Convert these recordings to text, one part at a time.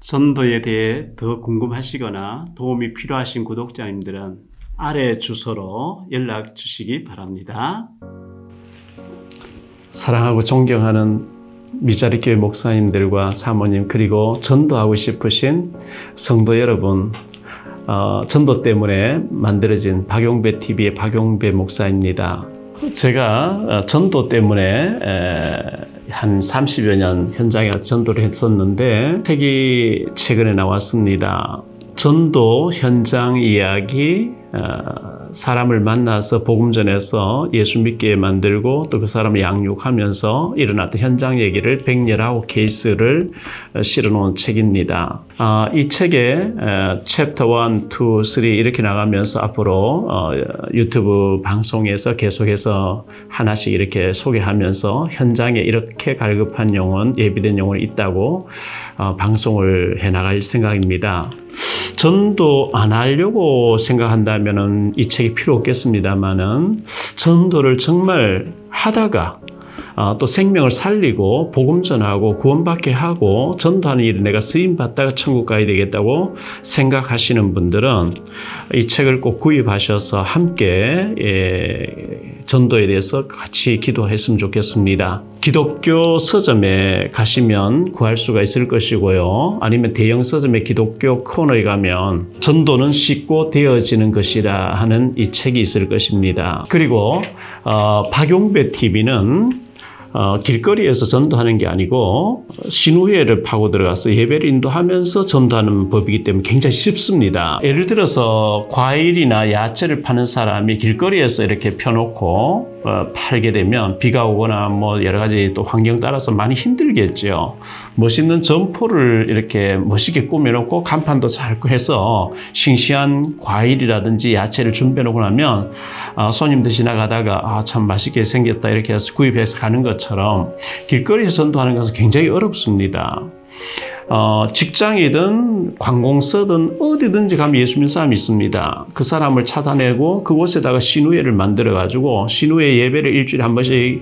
전도에 대해 더 궁금하시거나 도움이 필요하신 구독자님들은 아래 주소로 연락 주시기 바랍니다. 사랑하고 존경하는 미자리교회 목사님들과 사모님, 그리고 전도하고 싶으신 성도 여러분, 전도 때문에 만들어진 박용배 TV의 박용배 목사입니다. 제가 전도 때문에 한 30여 년 현장에 전도를 했었는데 책이 최근에 나왔습니다. 전도 현장 이야기, 사람을 만나서 복음 전해서 예수 믿게 만들고 또 그 사람을 양육하면서 일어났던 현장 얘기를 119 케이스를 실어놓은 책입니다. 이 책에 챕터 1, 2, 3 이렇게 나가면서 앞으로 유튜브 방송에서 계속해서 하나씩 이렇게 소개하면서 현장에 이렇게 갈급한 영혼, 예비된 영혼이 있다고 방송을 해나갈 생각입니다. 전도 안 하려고 생각한다면 이 책이 필요 없겠습니다만은 전도를 정말 하다가 또 생명을 살리고 복음 전하고 구원받게 하고 전도하는 일에 내가 쓰임받다가 천국 가야 되겠다고 생각하시는 분들은 이 책을 꼭 구입하셔서 함께 전도에 대해서 같이 기도했으면 좋겠습니다. 기독교 서점에 가시면 구할 수가 있을 것이고요. 아니면 대형 서점의 기독교 코너에 가면 전도는 쉽고 되어지는 것이라 하는 이 책이 있을 것입니다. 그리고 박용배 TV는 길거리에서 전도하는 게 아니고 신우회를 파고 들어가서 예배를 인도하면서 전도하는 법이기 때문에 굉장히 쉽습니다. 예를 들어서 과일이나 야채를 파는 사람이 길거리에서 이렇게 펴놓고 팔게 되면 비가 오거나 뭐 여러 가지 또 환경 따라서 많이 힘들겠죠. 멋있는 점포를 이렇게 멋있게 꾸며놓고 간판도 잘 해서 싱싱한 과일이라든지 야채를 준비해놓고 나면 손님들 지나가다가 참 맛있게 생겼다 이렇게 해서 구입해서 가는 것처럼 길거리에서 전도하는 것은 굉장히 어렵습니다. 직장이든 관공서든 어디든지 가면 예수 믿는 사람이 있습니다. 그 사람을 찾아내고 그곳에다가 신우회를 만들어 가지고 신우회 예배를 일주일에 한 번씩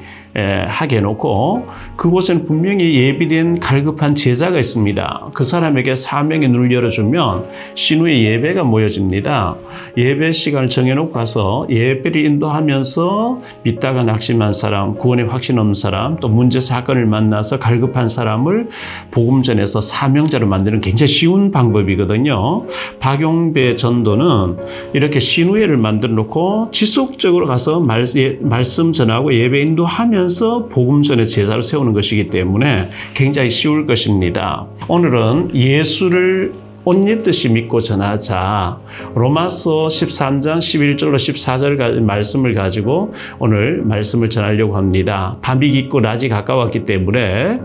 하게 해놓고 그곳에는 분명히 예비된 갈급한 제자가 있습니다. 그 사람에게 사명의 눈을 열어주면 신우회 예배가 모여집니다. 예배 시간을 정해놓고 가서 예배를 인도하면서 믿다가 낙심한 사람, 구원의 확신 없는 사람, 또 문제 사건을 만나서 갈급한 사람을 복음 전해서 사명자로 만드는 굉장히 쉬운 방법이거든요. 박용배 전도는 이렇게 신우회를 만들어 놓고 지속적으로 가서 말씀 전하고 예배 인도하면서 복음 전의 제자를 세우는 것이기 때문에 굉장히 쉬울 것입니다. 오늘은 예수를 옷 입듯이 믿고 전하자. 로마서 13장 11절로 14절 말씀을 가지고 오늘 말씀을 전하려고 합니다. 밤이 깊고 낮이 가까웠기 때문에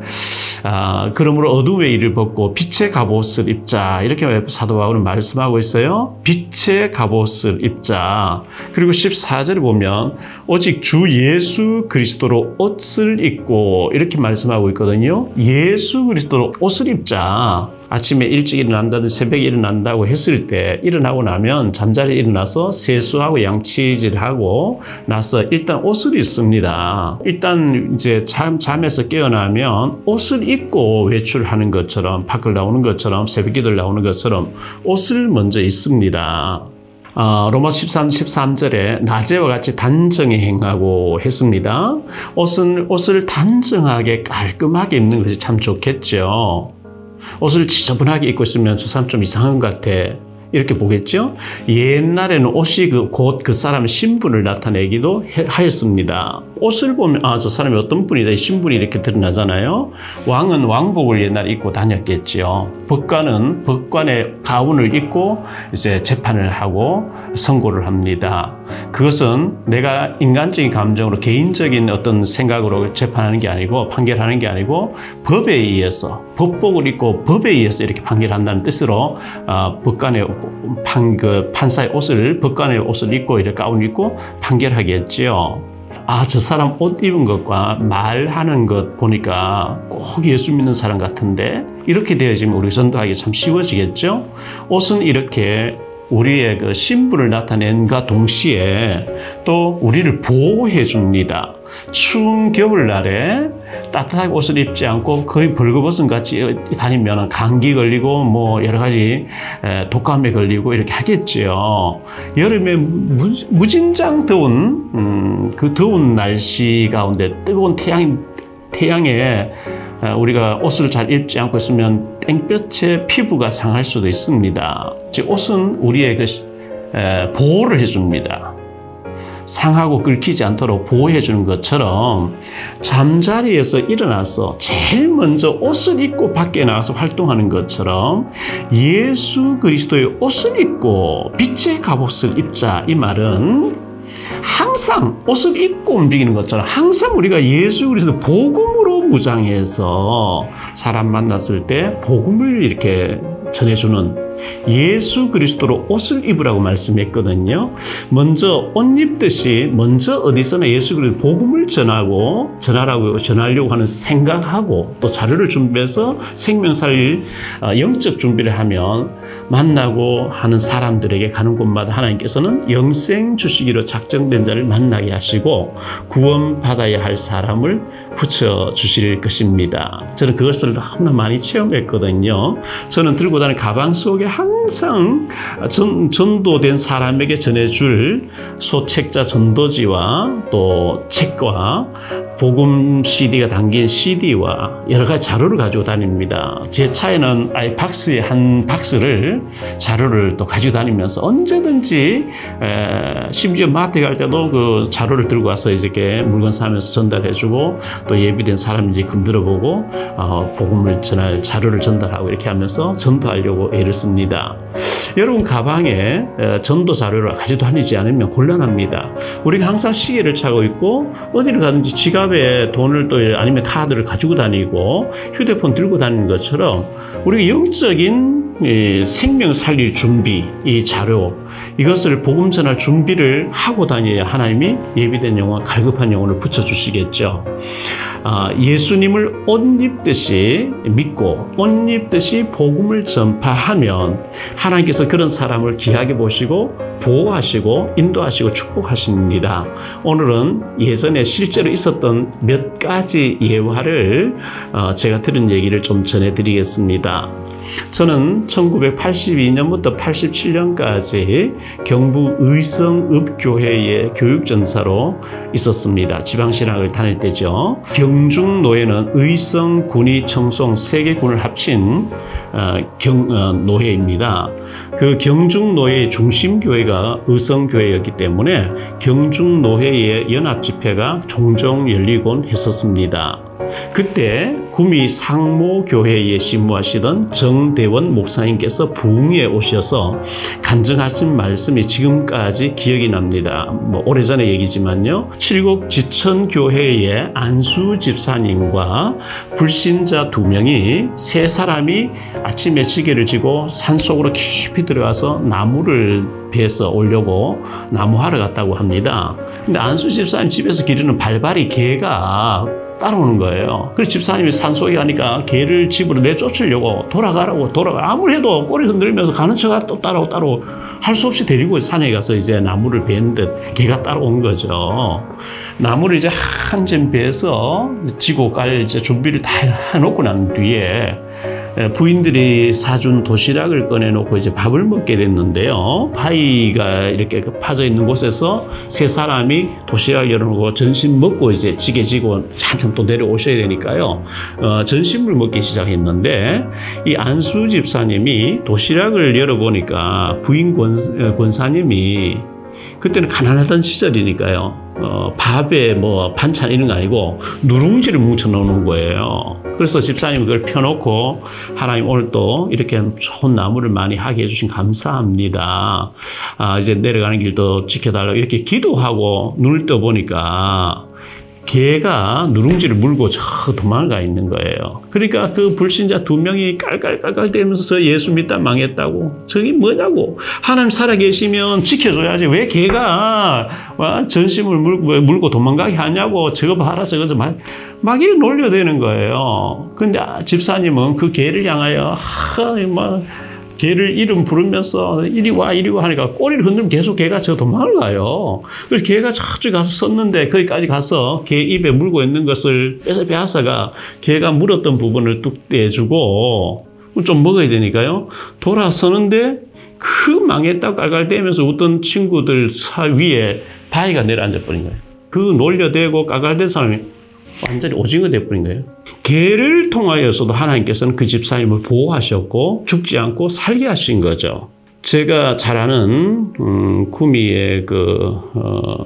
그러므로 어두움의 일을 벗고 빛의 갑옷을 입자. 이렇게 사도 바울은 말씀하고 있어요. 빛의 갑옷을 입자. 그리고 14절에 보면 오직 주 예수 그리스도로 옷을 입고 이렇게 말씀하고 있거든요. 예수 그리스도로 옷을 입자. 아침에 일찍 일어난다든지 새벽에 일어난다고 했을 때 일어나고 나면 잠자리에 일어나서 세수하고 양치질하고 나서 일단 옷을 입습니다. 일단 이제 잠에서 깨어나면 옷을 입고 외출하는 것처럼 밖을 나오는 것처럼 새벽기도를 나오는 것처럼 옷을 먼저 입습니다. 로마 13절에 낮에와 같이 단정히 행하고 했습니다. 옷을 단정하게 깔끔하게 입는 것이 참 좋겠죠. 옷을 지저분하게 입고 있으면 저 사람 좀 이상한 것 같아 이렇게 보겠죠. 옛날에는 옷이 곧 그 사람의 신분을 나타내기도 하였습니다. 옷을 보면 저 사람이 어떤 분이다 신분이 이렇게 드러나잖아요. 왕은 왕복을 옛날에 입고 다녔겠죠. 법관은 법관의 가운을 입고 이제 재판을 하고 선고를 합니다. 그것은 내가 인간적인 감정으로 개인적인 어떤 생각으로 재판하는 게 아니고 판결하는 게 아니고 법에 의해서 법복을 입고 법에 의해서 이렇게 판결한다는 뜻으로 법관의 판사의 옷을 법관의 옷을 입고 이렇게 가운을 입고 판결하겠지요. 저 사람 옷 입은 것과 말하는 것 보니까 꼭 예수 믿는 사람 같은데 이렇게 되어지면 우리 전도하기 참 쉬워지겠죠. 옷은 이렇게 우리의 그 신분을 나타낸과 동시에 또 우리를 보호해 줍니다. 추운 겨울날에 따뜻하게 옷을 입지 않고 거의 벌거벗은 같이 다니면 감기 걸리고 뭐 여러 가지 독감에 걸리고 이렇게 하겠죠. 여름에 무진장 더운 그 더운 날씨 가운데 뜨거운 태양에 우리가 옷을 잘 입지 않고 있으면 땡볕에 피부가 상할 수도 있습니다. 즉 옷은 우리의 보호를 해줍니다. 상하고 긁히지 않도록 보호해 주는 것처럼 잠자리에서 일어나서 제일 먼저 옷을 입고 밖에 나가서 활동하는 것처럼 예수 그리스도의 옷을 입고 빛의 갑옷을 입자, 이 말은 항상 옷을 입고 움직이는 것처럼 항상 우리가 예수 그리스도 복음으로 무장해서 사람 만났을 때 복음을 이렇게 전해주는 예수 그리스도로 옷을 입으라고 말씀했거든요. 먼저 옷 입듯이 먼저 어디서나 예수 그리스도 복음을 전하려고 하는 생각하고 또 자료를 준비해서 생명 살릴 영적 준비를 하면 만나고 하는 사람들에게 가는 곳마다 하나님께서는 영생 주시기로 작정된 자를 만나게 하시고 구원받아야 할 사람을 붙여주실 것입니다. 저는 그것을 너무나 많이 체험했거든요. 저는 들고 다니는 가방 속에 항상 전도된 사람에게 전해줄 소책자 전도지와 또 책과 복음 CD가 담긴 CD와 여러 가지 자료를 가지고 다닙니다. 제 차에는 아예 박스에 한 박스를 자료를 또 가지고 다니면서 언제든지 심지어 마트에 갈 때도 그 자료를 들고 와서 이렇게 물건 사면서 전달해주고 또 예비된 사람인지 건드려보고 복음을 전할 자료를 전달하고 이렇게 하면서 전도하려고 애를 씁니다. 여러분 가방에 전도 자료를 가지고 다니지 않으면 곤란합니다. 우리가 항상 시계를 차고 있고 어디를 가든지 지갑에 돈을 또 아니면 카드를 가지고 다니고 휴대폰 들고 다니는 것처럼 우리가 영적인 생명 살릴 준비, 이 자료, 이것을 복음 전할 준비를 하고 다녀야 하나님이 예비된 영혼, 갈급한 영혼을 붙여주시겠죠. 예수님을 옷 입듯이 믿고 옷 입듯이 복음을 전파하면 하나님께서 그런 사람을 귀하게 보시고 보호하시고 인도하시고 축복하십니다. 오늘은 예전에 실제로 있었던 몇 가지 예화를 제가 들은 얘기를 좀 전해드리겠습니다. 저는 1982년부터 87년까지 경북 의성읍교회의 교육전사로 있었습니다. 지방신학을 다닐 때죠. 경중노회는 의성, 군위, 청송 세 개 군을 합친 노회입니다. 그 경중노회의 중심교회가 의성교회였기 때문에 경중노회의 연합집회가 종종 열리곤 했었습니다. 그때 구미 상모교회에 신무하시던 정대원 목사님께서 부흥에 오셔서 간증하신 말씀이 지금까지 기억이 납니다. 뭐 오래전의 얘기지만요. 칠곡 지천교회의 안수 집사님과 불신자 2명이 세 사람이 아침에 지게를 지고 산속으로 깊이 들어가서 나무를 베서 오려고 나무하러 갔다고 합니다. 근데 안수 집사님 집에서 기르는 발발이 개가 따라오는 거예요. 그래서 집사님이 산속에 가니까 개를 집으로 내쫓으려고 아무리 해도 꼬리 흔들면서 가는 척 또 따라오고 할 수 없이 데리고 산에 가서 이제 나무를 베는데 개가 따라온 거죠. 나무를 이제 한쯤 베서 지고 갈 이제 준비를 다 해놓고 난 뒤에 부인들이 사준 도시락을 꺼내놓고 이제 밥을 먹게 됐는데요. 바위가 이렇게 파져 있는 곳에서 세 사람이 도시락을 열어놓고 점심 먹고 이제 지게 지고 한참 또 내려오셔야 되니까요. 점심을 먹기 시작했는데 이 안수 집사님이 도시락을 열어보니까 부인 권사님이 그때는 가난하던 시절이니까요. 밥에 뭐 반찬 이런 거 아니고 누룽지를 뭉쳐 놓는 거예요. 그래서 집사님 그걸 펴놓고 하나님 오늘 또 이렇게 좋은 나무를 많이 하게 해주신 감사합니다. 이제 내려가는 길도 지켜달라고 이렇게 기도하고 눈을 떠보니까 개가 누룽지를 물고 저 도망가 있는 거예요. 그러니까 그 불신자 2명이 깔깔대면서 예수 믿다 망했다고. 저게 뭐냐고. 하나님 살아계시면 지켜줘야지. 왜 개가 전심을 물고 도망가게 하냐고. 저거 봐라 저거 막 이렇게 놀려대는 거예요. 근데 집사님은 그 개를 향하여 개를 이름 부르면서 이리 와 이리 와 하니까 꼬리를 흔들면 계속 개가 저 도망을 가요. 그래서 개가 저쪽에 가서 섰는데 거기까지 가서 개 입에 물고 있는 것을 빼앗아가 개가 물었던 부분을 뚝 떼주고 좀 먹어야 되니까요. 돌아서는데 그 망했다고 깔깔대면서 웃던 친구들 위에 바위가 내려앉아 버린 거예요. 그 놀려대고 깔깔댄 사람이 완전히 오징어 돼버린 거예요. 개를 통하여서도 하나님께서는 그 집사님을 보호하셨고 죽지 않고 살게 하신 거죠. 제가 잘 아는 구미의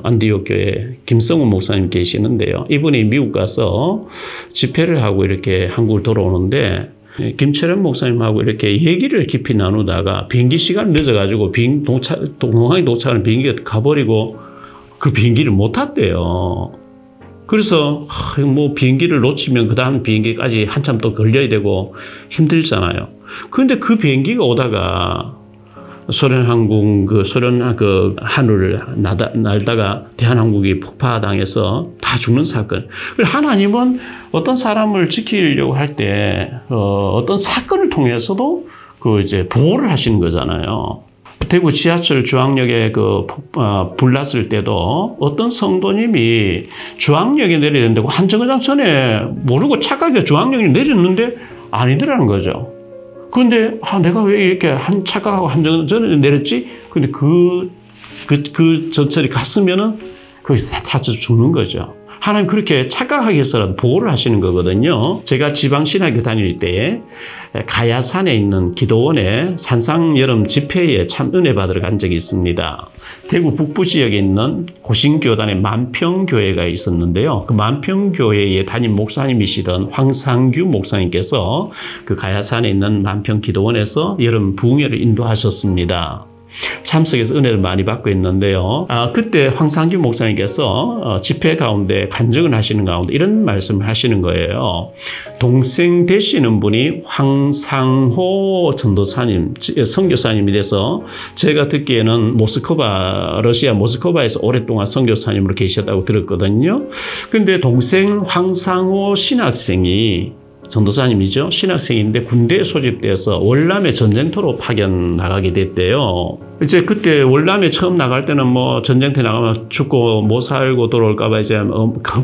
안디옥 교회 김성훈 목사님 계시는데요. 이분이 미국 가서 집회를 하고 이렇게 한국을 돌아오는데 김철현 목사님하고 이렇게 얘기를 깊이 나누다가 비행기 시간이 늦어가지고 공항에 도착하는 비행기가 가버리고 그 비행기를 못 탔대요. 그래서 뭐 비행기를 놓치면 그 다음 비행기까지 한참 또 걸려야 되고 힘들잖아요. 그런데 그 비행기가 오다가 소련항공 하늘을 날다가 대한항공이 폭파당해서 다 죽는 사건. 하나님은 어떤 사람을 지키려고 할 때 어떤 사건을 통해서도 이제 보호를 하시는 거잖아요. 대구 지하철 주황역에 불 났을 때도 어떤 성도님이 주황역에 내려야 된다고 한 정거장 전에 모르고 착각해 주황역에 내렸는데 아니더라는 거죠. 그런데 내가 왜 이렇게 착각하고 한 정거장 전에 내렸지? 근데 그 전철이 갔으면은 거기서 다쳐 죽는 거죠. 하나님 그렇게 착각하기 위해서라도 보호를 하시는 거거든요. 제가 지방신학교 다닐 때 가야산에 있는 기도원에 산상 여름 집회에 참 은혜 받으러 간 적이 있습니다. 대구 북부 지역에 있는 고신교단의 만평교회가 있었는데요. 그 만평교회의 담임 목사님이시던 황상규 목사님께서 그 가야산에 있는 만평 기도원에서 여름 부흥회를 인도하셨습니다. 참석해서 은혜를 많이 받고 있는데요. 그때 황상규 목사님께서 집회 가운데 간증을 하시는 가운데 이런 말씀을 하시는 거예요. 동생 되시는 분이 황상호 전도사님, 선교사님이 돼서 제가 듣기에는 러시아 모스크바에서 오랫동안 선교사님으로 계셨다고 들었거든요. 근데 동생 황상호 신학생이 전도사님이죠. 신학생인데 군대에 소집돼서 월남에 전쟁터로 파견 나가게 됐대요. 이제 그때 월남에 처음 나갈 때는 뭐 전쟁터 나가면 죽고 못 살고 돌아올까봐 이제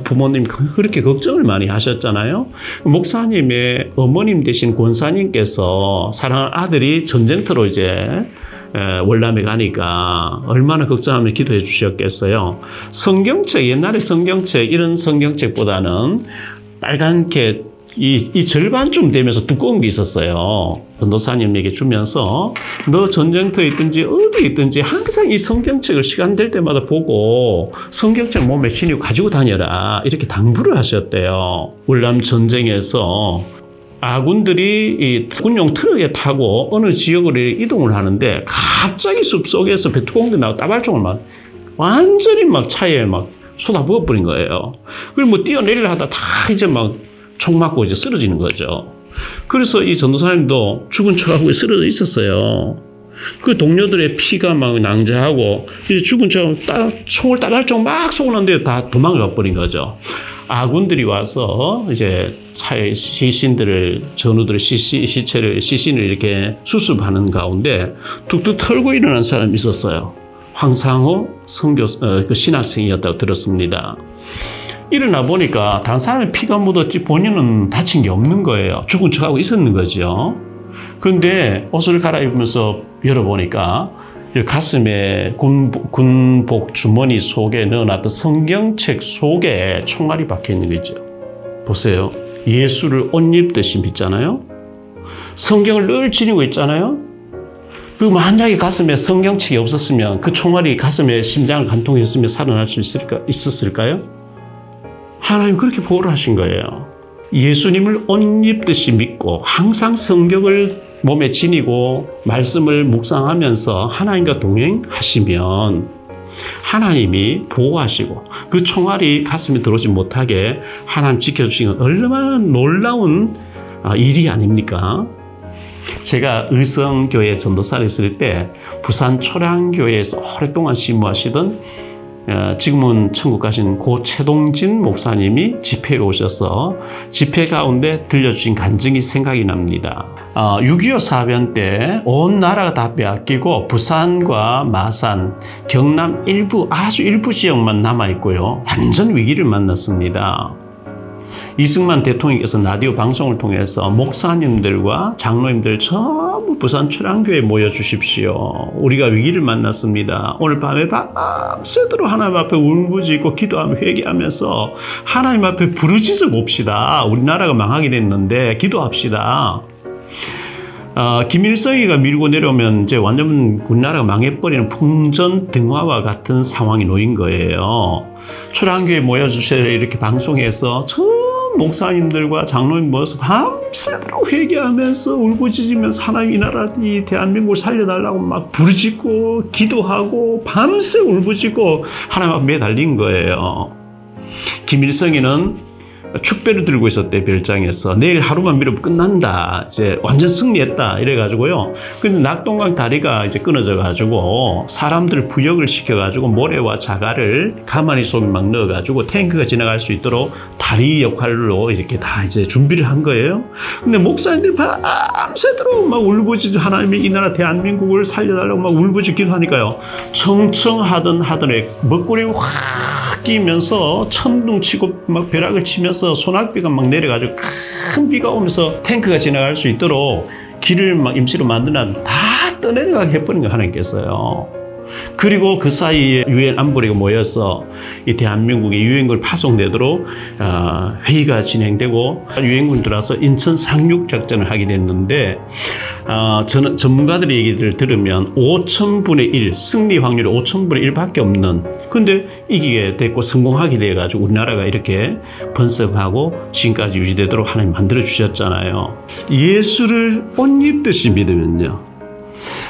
부모님 그렇게 걱정을 많이 하셨잖아요. 목사님의 어머님 되신 권사님께서 사랑하는 아들이 전쟁터로 이제 월남에 가니까 얼마나 걱정하며 기도해 주셨겠어요. 성경책, 옛날에 성경책, 이런 성경책보다는 빨간게 이 절반쯤 되면서 두꺼운 게 있었어요. 전도사님에게 주면서 너 전쟁터에 있든지 어디에 있든지 항상 이 성경책을 시간 될 때마다 보고 성경책 몸에 지니고 가지고 다녀라 이렇게 당부를 하셨대요. 월남 전쟁에서 아군들이 이 군용 트럭에 타고 어느 지역으로 이동을 하는데 갑자기 숲속에서 배투공대 나고 따발총을 막 완전히 막 차에 막 쏟아부어버린 거예요. 그리고 뭐 뛰어내리려 하다 다 이제 막 총 맞고 이제 쓰러지는 거죠. 그래서 이 전도사님도 죽은 척하고 쓰러져 있었어요. 그 동료들의 피가 막 낭자하고 이제 죽은 척하고 총을 따발총 막 쏘고 난데 다 도망을 가버린 거죠. 아군들이 와서 이제 차의 시신들을 시신을 이렇게 수습하는 가운데 툭툭 털고 일어난 사람이 있었어요. 황상호 그 신학생이었다고 들었습니다. 일어나 보니까 다른 사람의 피가 묻었지 본인은 다친 게 없는 거예요. 죽은 척하고 있었는 거죠. 그런데 옷을 갈아입으면서 열어보니까 가슴에 군복 주머니 속에 넣어놨던 성경책 속에 총알이 박혀 있는 거죠. 보세요. 예수를 옷 입듯이 믿잖아요. 성경을 늘 지니고 있잖아요. 그 만약에 가슴에 성경책이 없었으면 그 총알이 가슴에 심장을 관통했으면 살아날 수 있었을까요? 하나님 그렇게 보호를 하신 거예요. 예수님을 옷 입듯이 믿고 항상 성경을 몸에 지니고 말씀을 묵상하면서 하나님과 동행하시면 하나님이 보호하시고 그 총알이 가슴에 들어오지 못하게 하나님 지켜주신 건 얼마나 놀라운 일이 아닙니까? 제가 의성교회 전도사를 있을 때 부산 초량교회에서 오랫동안 심무하시던 지금은 천국 가신 고 최동진 목사님이 집회에 오셔서 집회 가운데 들려주신 간증이 생각이 납니다. 6.25 사변 때 온 나라가 다 빼앗기고 부산과 마산, 경남 아주 일부 지역만 남아있고요. 완전 위기를 만났습니다. 이승만 대통령께서 라디오 방송을 통해서 목사님들과 장로님들 전부 부산 출안교회에 모여주십시오. 우리가 위기를 만났습니다. 오늘 밤에 밤새도록 하나님 앞에 울부짖고 기도하며 회개하면서 하나님 앞에 부르짖어 봅시다. 우리나라가 망하게 됐는데 기도합시다. 김일성이가 밀고 내려오면 이제 완전 우리나라가 망해버리는 풍전등화와 같은 상황이 놓인 거예요. 출안교회에 모여주세요 이렇게 방송해서 전 목사님들과 장로님 모여서 밤새도록 회개하면서 울부짖으면서 하나님 이 나라 이 대한민국을 살려달라고 막 부르짖고 기도하고 밤새 울부짖고 하나님 앞에 매달린 거예요. 김일성이는 축배를 들고 있었대. 별장에서 내일 하루만 미루면 끝난다, 이제 완전 승리했다 이래가지고요. 근데 낙동강 다리가 이제 끊어져 가지고 사람들 부역을 시켜가지고 모래와 자갈을 가마니 속에 막 넣어가지고 탱크가 지나갈 수 있도록 다리 역할로 이렇게 다 이제 준비를 한 거예요. 근데 목사님들이 밤새도록 막 울부짖고 하나님이 이 나라 대한민국을 살려달라고 막 울부짖고 기도하니까요. 청청하던 먹구름이 확 끼면서 천둥 치고 막 벼락을 치면서 소낙비가 막 내려가지고 큰 비가 오면서 탱크가 지나갈 수 있도록 길을 막 임시로 만들어놔도 다 떠내려가게 해버린 거 하나님께서요. 그리고 그 사이에 유엔 안보리가 모여서 이 대한민국의 유엔군 파송되도록 회의가 진행되고 유엔군 들어와서 인천 상륙 작전을 하게 됐는데 저는 전문가들의 얘기를 들으면 5,000분의 1 승리 확률이 5,000분의 1밖에 없는, 근데 이기게 됐고 성공하게 돼가지고 우리나라가 이렇게 번성하고 지금까지 유지되도록 하나님 만들어 주셨잖아요. 예수를 옷 입듯이 믿으면요,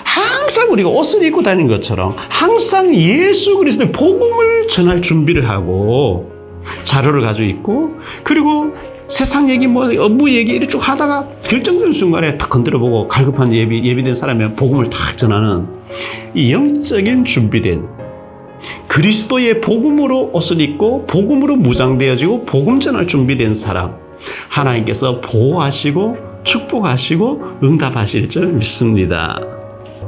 항상 우리가 옷을 입고 다니는 것처럼 항상 예수 그리스도의 복음을 전할 준비를 하고 자료를 가지고 있고, 그리고 세상 얘기 업무 얘기 이렇게 쭉 하다가 결정적인 순간에 탁 건드려보고 갈급한 예비된 사람이 복음을 탁 전하는 이 영적인 준비된 그리스도의 복음으로 옷을 입고 복음으로 무장되어지고 복음 전할 준비된 사람, 하나님께서 보호하시고 축복하시고 응답하실 줄 믿습니다.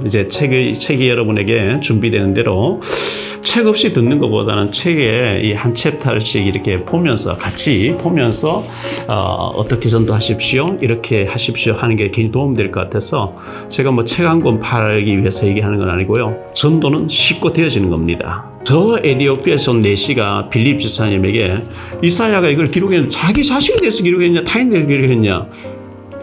이제 책이 여러분에게 준비되는 대로 책 없이 듣는 것보다는 책에 이 한 챕터씩 이렇게 보면서 같이 보면서 어떻게 전도하십시오, 이렇게 하십시오 하는 게 굉장히 도움될 것 같아서 제가 뭐 책 한 권 팔기 위해서 얘기하는 건 아니고요. 전도는 쉽고 되어지는 겁니다. 저 에티오피아에서 온 네시가 빌립 집사님에게 이사야가 이걸 기록했는데 자기 자신에 대해서 기록했냐 타인에 대해서 기록했냐,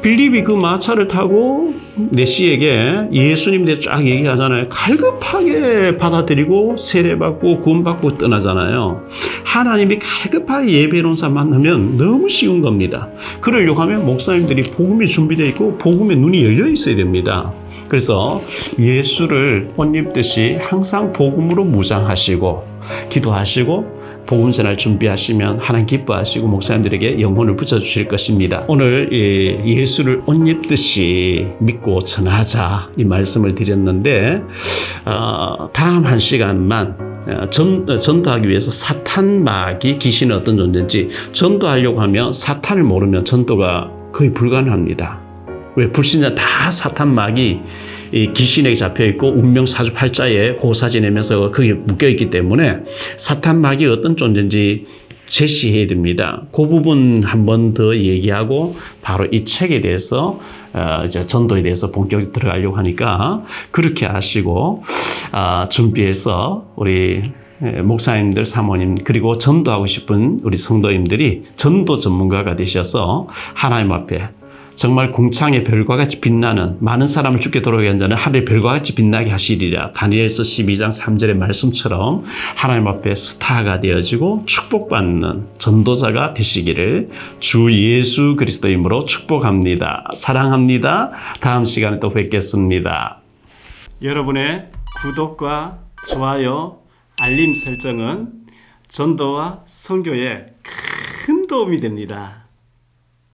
빌립이 그 마차를 타고 네시에게 예수님에 대해서 쫙 얘기하잖아요. 갈급하게 받아들이고 세례받고 구원받고 떠나잖아요. 하나님이 갈급하게 예배해놓은 사람 만나면 너무 쉬운 겁니다. 그러려고 하면 목사님들이 복음이 준비되어 있고 복음의 눈이 열려 있어야 됩니다. 그래서 예수를 옷 입듯이 항상 복음으로 무장하시고 기도하시고 복음 전할 준비하시면 하나님 기뻐하시고 목사님들에게 영혼을 붙여주실 것입니다. 오늘 예수를 옷 입듯이 믿고 전하자 이 말씀을 드렸는데 다음 한 시간만 전도하기 위해서 사탄 마귀 귀신은 어떤 존재인지, 전도하려고 하면 사탄을 모르면 전도가 거의 불가능합니다. 왜? 불신자 다 사탄 마귀 이 귀신에게 잡혀있고 운명 사주팔자에 호사 지내면서 거기에 묶여있기 때문에 사탄 마귀 어떤 존재인지 제시해야 됩니다. 그 부분 한 번 더 얘기하고 바로 이 책에 대해서 이제 전도에 대해서 본격적으로 들어가려고 하니까 그렇게 하시고 준비해서 우리 목사님들, 사모님, 그리고 전도하고 싶은 우리 성도님들이 전도 전문가가 되셔서 하나님 앞에 정말 궁창의 별과 같이 빛나는, 많은 사람을 죽게 돌아오게 한 자는 하늘의 별과 같이 빛나게 하시리라. 다니엘서 12장 3절의 말씀처럼 하나님 앞에 스타가 되어지고 축복받는 전도자가 되시기를 주 예수 그리스도 이름으로 축복합니다. 사랑합니다. 다음 시간에 또 뵙겠습니다. 여러분의 구독과 좋아요, 알림 설정은 전도와 선교에 큰 도움이 됩니다.